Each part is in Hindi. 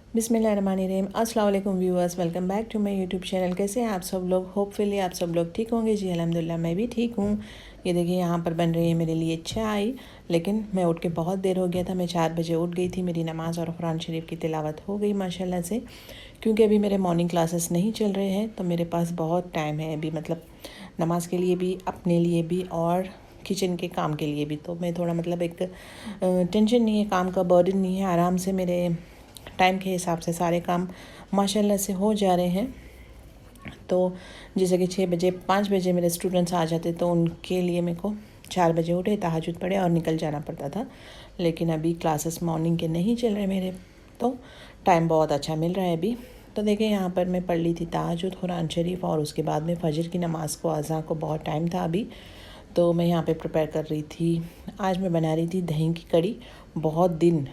बिस्मिल्लाहिर्रहमानिर्रहीम। अस्सलाम वालेकुम viewers, welcome back to my YouTube channel. कैसे हैं आप सब लोग? होपफुली आप सब लोग ठीक होंगे। जी अल्हम्दुलिल्लाह मैं भी ठीक हूँ। ये देखिए यहाँ पर बन रही है मेरे लिए चाय, लेकिन मैं उठ के बहुत देर हो गया था। मैं 4 बजे उठ गई थी। मेरी नमाज़ और कुरान शरीफ की तिलावत हो गई माशाल्लाह से, क्योंकि अभी मेरे मॉर्निंग क्लासेस नहीं चल रहे हैं तो मेरे पास बहुत टाइम है अभी, मतलब नमाज के लिए भी, अपने लिए भी और किचन के काम के लिए भी। तो मैं थोड़ा मतलब एक टेंशन नहीं है, काम का बर्डन नहीं है, आराम से मेरे टाइम के हिसाब से सारे काम माशाल्लाह से हो जा रहे हैं। तो जैसे कि 6 बजे 5 बजे मेरे स्टूडेंट्स आ जाते तो उनके लिए मेरे को 4 बजे उठे, तहज्जुद पढ़े और निकल जाना पड़ता था। लेकिन अभी क्लासेस मॉर्निंग के नहीं चल रहे मेरे, तो टाइम बहुत अच्छा मिल रहा है अभी। तो देखिए यहाँ पर मैं पढ़ ली थी तहज्जुद, कुरान शरीफ, और उसके बाद में फजर की नमाज़ को, अज़ान को बहुत टाइम था अभी। तो मैं यहाँ पे प्रिपेयर कर रही थी। आज मैं बना रही थी दही की कड़ी। बहुत दिन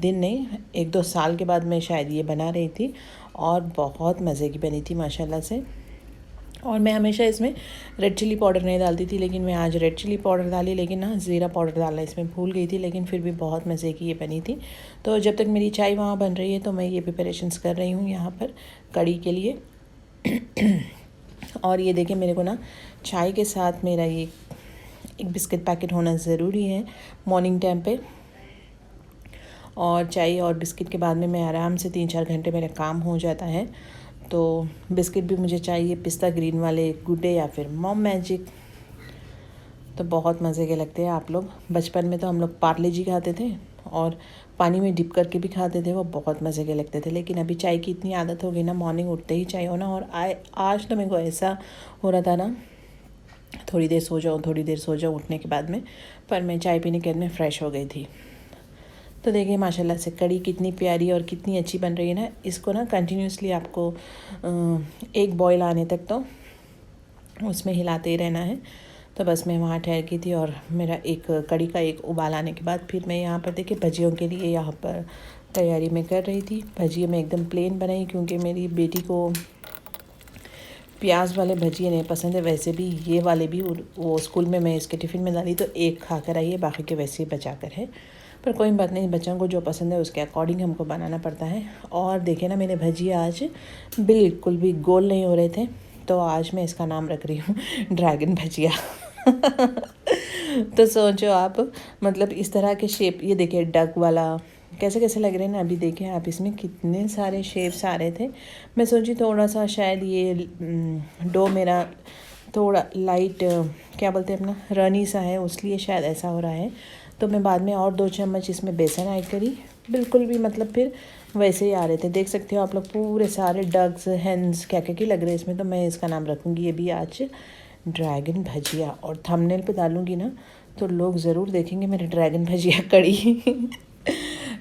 नहीं, 1-2 साल के बाद मैं शायद ये बना रही थी और बहुत मज़े की बनी थी माशाल्लाह से। और मैं हमेशा इसमें रेड चिली पाउडर नहीं डालती थी, लेकिन मैं आज रेड चिली पाउडर डाली, लेकिन ना ज़ीरा पाउडर डालना इसमें भूल गई थी, लेकिन फिर भी बहुत मज़े की ये बनी थी। तो जब तक मेरी चाय वहाँ बन रही है तो मैं ये प्रिपरेशंस कर रही हूँ यहाँ पर कड़ी के लिए। और ये देखिए मेरे को ना चाय के साथ मेरा ये एक बिस्किट पैकेट होना ज़रूरी है मॉर्निंग टाइम पे। और चाय और बिस्किट के बाद में मैं आराम से 3-4 घंटे मेरा काम हो जाता है। तो बिस्किट भी मुझे चाहिए पिस्ता ग्रीन वाले, गुड डे या फिर मॉम मैजिक, तो बहुत मज़े के लगते हैं। आप लोग बचपन में तो हम लोग पार्ले जी खाते थे और पानी में डिप करके भी खाते थे, वो बहुत मज़े के लगते थे। लेकिन अभी चाय की इतनी आदत हो गई ना, मॉर्निंग उठते ही चाय होना। और आज तो मेरे को ऐसा हो रहा था ना, थोड़ी देर सो जाऊँ उठने के बाद में, पर मैं चाय पीने के बाद में फ़्रेश हो गई थी। तो देखिए माशाल्लाह से कड़ी कितनी प्यारी और कितनी अच्छी बन रही है ना। इसको ना कंटिन्यूसली आपको एक बॉयल आने तक तो उसमें हिलाते ही रहना है। तो बस मैं वहाँ ठहर गई थी और मेरा एक कड़ी का एक उबाल आने के बाद फिर मैं यहाँ पर देखिए भजियों के लिए यहाँ पर तैयारी मैं कर रही थी। भजिए मैं एकदम प्लेन बनाई, क्योंकि मेरी बेटी को प्याज वाले भजिए नहीं पसंद है। वैसे भी ये वाले भी वो स्कूल में मैं इसके टिफ़िन में डाली तो एक खा कर आई है, बाकी के वैसे ही बचा कर है। पर कोई बात नहीं, बच्चों को जो पसंद है उसके अकॉर्डिंग हमको बनाना पड़ता है। और देखिए ना, मेरे भजिया आज बिल्कुल भी गोल नहीं हो रहे थे, तो आज मैं इसका नाम रख रही हूँ ड्रैगन भजिया। तो सोचो आप, मतलब इस तरह के शेप, ये देखिए डक वाला कैसे कैसे लग रहे हैं ना। अभी देखें आप, इसमें कितने सारे शेप्स आ रहे थे। मैं सोची थोड़ा सा शायद ये डो मेरा थोड़ा लाइट, क्या बोलते हैं अपना, रनी सा है, उसलिए शायद ऐसा हो रहा है। तो मैं बाद में और 2 चम्मच इसमें बेसन ऐड करी, बिल्कुल भी मतलब फिर वैसे ही आ रहे थे। देख सकते हो आप लोग, पूरे सारे डग्स, हेंस, क्या क्या लग रहे हैं इसमें। तो मैं इसका नाम रखूँगी ये भी आज ड्रैगन भजिया, और थंबनेल पे डालूँगी ना तो लोग ज़रूर देखेंगे मेरे ड्रैगन भजिया कड़ी।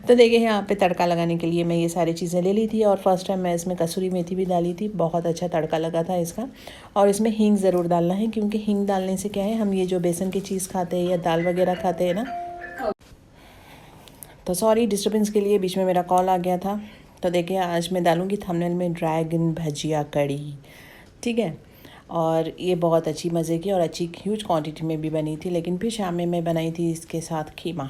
तो देखिए यहाँ पे तड़का लगाने के लिए मैं ये सारी चीज़ें ले ली थी, और फर्स्ट टाइम मैं इसमें कसूरी मेथी भी डाली थी। बहुत अच्छा तड़का लगा था इसका। और इसमें हींग ज़रूर डालना है, क्योंकि हींग डालने से क्या है, हम ये जो बेसन की चीज़ खाते हैं या दाल वगैरह खाते हैं ना। तो सॉरी डिस्टर्बेंस के लिए, बीच में मेरा कॉल आ गया था। तो देखिए आज मैं डालूँगी थंबनेल में ड्रैगन भजिया कड़ी, ठीक है। और ये बहुत अच्छी मज़े की और अच्छी ह्यूज क्वांटिटी में भी बनी थी। लेकिन फिर शाम में मैं बनाई थी इसके साथ खीमा।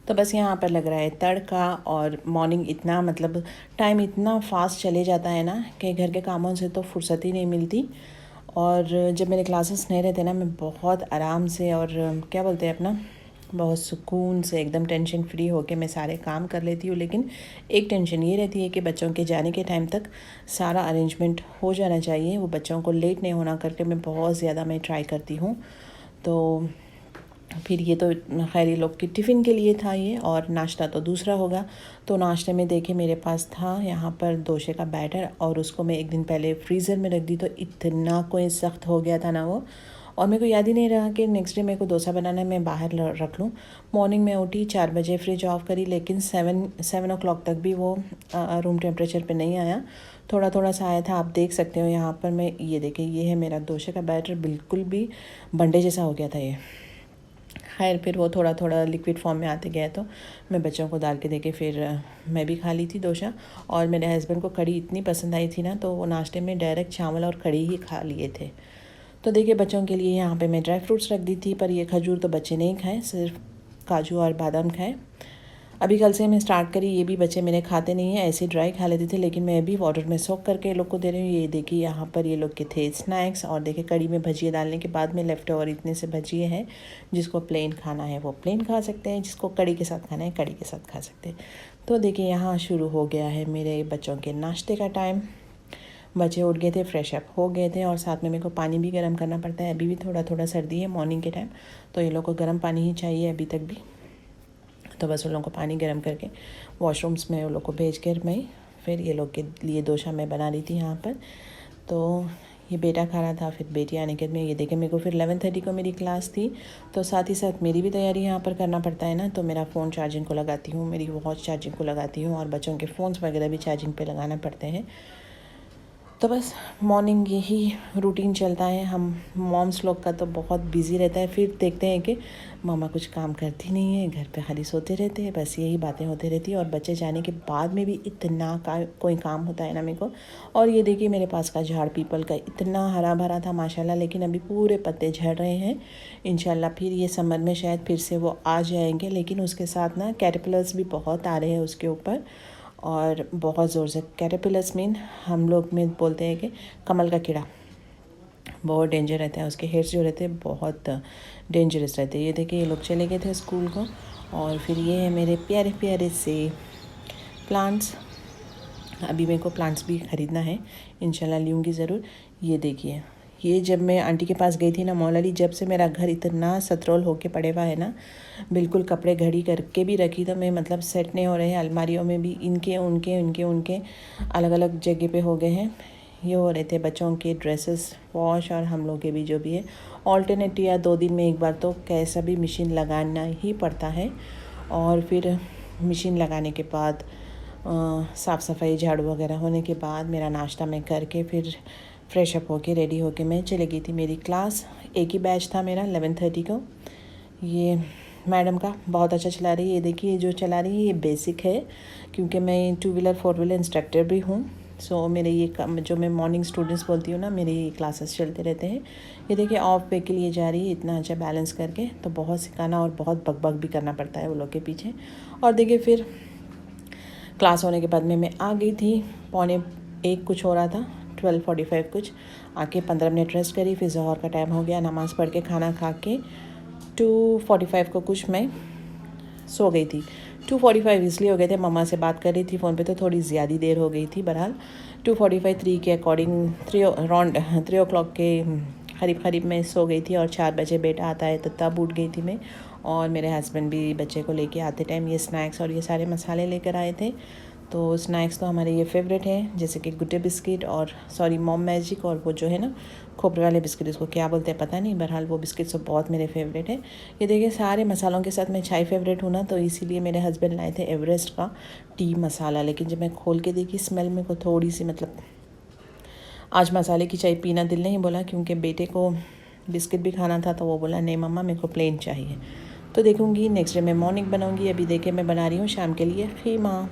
तो बस यहाँ पर लग रहा है तड़का। और मॉर्निंग इतना, मतलब टाइम इतना फास्ट चले जाता है ना कि घर के कामों से तो फुर्सत ही नहीं मिलती। और जब मेरे क्लासेस नहीं रहते ना, मैं बहुत आराम से और क्या बोलते हैं अपना, बहुत सुकून से एकदम टेंशन फ्री होके मैं सारे काम कर लेती हूँ। लेकिन एक टेंशन ये रहती है कि बच्चों के जाने के टाइम तक सारा अरेंजमेंट हो जाना चाहिए, वो बच्चों को लेट नहीं होना करके मैं बहुत ज़्यादा मैं ट्राई करती हूँ। तो फिर ये तो खैर ये लोग की टिफ़िन के लिए था ये, और नाश्ता तो दूसरा होगा। तो नाश्ते में देखिए मेरे पास था यहाँ पर डोसे का बैटर, और उसको मैं एक दिन पहले फ्रीज़र में रख दी, तो इतना कोई सख्त हो गया था ना वो। और मेरे को याद ही नहीं रहा कि नेक्स्ट डे मेरे को डोसा बनाना है, मैं बाहर रख लूँ। मॉर्निंग में उठी 4 बजे, फ्रिज ऑफ करी, लेकिन 7 o'clock तक भी वो रूम टेम्परेचर पे नहीं आया, थोड़ा थोड़ा सा आया था। आप देख सकते हो यहाँ पर, मैं ये देखिए ये है मेरा डोसे का बैटर, बिल्कुल भी बंडे जैसा हो गया था ये। खैर फिर वो थोड़ा थोड़ा लिक्विड फॉर्म में आते गया, तो मैं बच्चों को डाल के देके फिर मैं भी खा ली थी डोसा। और मेरे हस्बैंड को कड़ी इतनी पसंद आई थी ना, तो वो नाश्ते में डायरेक्ट चावल और कड़ी ही खा लिए थे। तो देखिए बच्चों के लिए यहाँ पे मैं ड्राई फ्रूट्स रख दी थी, पर ये खजूर तो बच्चे नहीं खाएं, सिर्फ काजू और बादाम खाएं। अभी कल से मैं स्टार्ट करी, ये भी बच्चे मेरे खाते नहीं हैं, ऐसे ड्राई खा लेते थे, लेकिन मैं अभी वाटर में सोक करके ये लोग को दे रही हूँ। ये देखिए यहाँ पर ये लोग के थे स्नैक्स, और देखिए कड़ी में भजिए डालने के बाद में लेफ़्ट ओवर इतने से भजिए हैं। जिसको प्लेन खाना है वो प्लेन खा सकते हैं, जिसको कड़ी के साथ खाना है कड़ी के साथ खा सकते हैं। तो देखिए यहाँ शुरू हो गया है मेरे बच्चों के नाश्ते का टाइम। बच्चे उठ गए थे, फ्रेश अप हो गए थे, और साथ में मेरे को पानी भी गर्म करना पड़ता है। अभी भी थोड़ा थोड़ा सर्दी है मॉर्निंग के टाइम, तो ये लोग को गर्म पानी ही चाहिए अभी तक भी। तो बस उन लोगों को पानी गर्म करके वॉशरूम्स में उन लोग को भेज कर मैं फिर ये लोग के लिए डोसा मैं बना रही थी यहाँ पर। तो ये बेटा खा रहा था, फिर बेटी आने के बाद में ये देखे मेरे को फिर 11:30 को मेरी क्लास थी, तो साथ ही साथ मेरी भी तैयारी यहाँ पर करना पड़ता है ना। तो मेरा फ़ोन चार्जिंग को लगाती हूँ, मेरी वॉच चार्जिंग को लगाती हूँ, और बच्चों के फ़ोन्स वगैरह भी चार्जिंग पे लगाना पड़ते हैं। तो बस मॉर्निंग यही रूटीन चलता है। हम मॉम्स लोग का तो बहुत बिज़ी रहता है। फिर देखते हैं कि मामा कुछ काम करती नहीं है, घर पे खाली सोते रहते हैं, बस यही बातें होती रहती है। और बच्चे जाने के बाद में भी इतना कोई काम होता है ना मेरे को। और ये देखिए मेरे पास का झाड़ पीपल का इतना हरा भरा था माशाल्लाह, लेकिन अभी पूरे पत्ते झड़ रहे हैं। इंशाल्लाह फिर ये समर में शायद फिर से वो आ जाएंगे, लेकिन उसके साथ ना कैटरपिलर्स भी बहुत आ रहे हैं उसके ऊपर, और बहुत ज़ोर से। कैटरपिलर्स मीन हम लोग में बोलते हैं कि कमल का कीड़ा, बहुत डेंजर रहता है। उसके हेयर्स जो रहते हैं बहुत डेंजरस रहते हैं। ये देखिए ये लोग चले गए थे स्कूल को, और फिर ये है मेरे प्यारे प्यारे से प्लांट्स। अभी मेरे को प्लांट्स भी ख़रीदना है, इंशाल्लाह लूँगी ज़रूर। ये देखिए, ये जब मैं आंटी के पास गई थी ना मौलाली, जब से मेरा घर इतना सतरोल होके पड़े हुआ है ना, बिल्कुल कपड़े घड़ी करके भी रखी तो मैं मतलब सेट नहीं हो रहे हैं। अलमारियों में भी इनके उनके उनके उनके अलग अलग जगह पे हो गए हैं। ये हो रहे थे बच्चों के ड्रेसेस वॉश, और हम लोग के भी जो भी है ऑल्टरनेट, या 2 दिन में एक बार तो कैसा भी मशीन लगाना ही पड़ता है। और फिर मशीन लगाने के बाद साफ़ सफाई झाड़ू वगैरह होने के बाद मेरा नाश्ता मैं करके फिर फ्रेश अप होके रेडी होके मैं चली गई थी मेरी क्लास। एक ही बैच था मेरा 11:30 को। ये मैडम का बहुत अच्छा चला रही है। ये देखिए जो चला रही है ये बेसिक है, क्योंकि मैं 2 व्हीलर 4 व्हीलर इंस्ट्रक्टर भी हूँ। सो मेरे ये जो मैं मॉर्निंग स्टूडेंट्स बोलती हूँ ना, मेरे ये क्लासेस चलते रहते हैं। ये देखिए ऑफ पे के लिए जा रही है इतना अच्छा बैलेंस करके, तो बहुत सिखाना और बहुत बकबक भी करना पड़ता है वो लोग के पीछे। और देखिए फिर क्लास होने के बाद में मैं आ गई थी, 12:45 कुछ हो रहा था, 12:45 कुछ। आके 15 मिनट रेस्ट करी, फिर ज़ोहर का टाइम हो गया, नमाज़ पढ़ के खाना खा के 2:45 को कुछ मैं सो गई थी। 2:45 इसलिए हो गए थे, मम्मा से बात कर रही थी फ़ोन पे, तो थोड़ी ज़्यादा देर हो गई थी। बहरहाल 2:45 3 के अकॉर्डिंग 3 o'clock के करीब मैं सो गई थी। और 4 बजे बेटा आता है तो तब उठ गई थी मैं। और मेरे हस्बैंड भी बच्चे को लेके आते टाइम ये स्नैक्स और ये सारे मसाले लेकर आए थे। तो स्नैक्स तो हमारे ये फेवरेट है, जैसे कि गुड्डे बिस्किट और मॉम मैजिक, और वो जो है ना खोपरे वाले बिस्किट, उसको क्या बोलते हैं पता नहीं, बहरहाल वो बिस्किट सब बहुत मेरे फेवरेट है। ये देखिए सारे मसालों के साथ मैं चाय फेवरेट हूँ ना, तो इसीलिए मेरे हस्बैंड लाए थे एवरेस्ट का टी मसाला। लेकिन जब मैं खोल के देखी स्मेल में को थोड़ी सी मतलब आज मसाले की चाय पीना दिल नहीं बोला, क्योंकि बेटे को बिस्किट भी खाना था, तो वो बोला नहीं मम्मा मेरे को प्लेन चाहिए। तो देखूँगी नेक्स्ट डे मैं मॉर्निंग बनाऊँगी। अभी देखिए मैं बना रही हूँ शाम के लिए खीमा।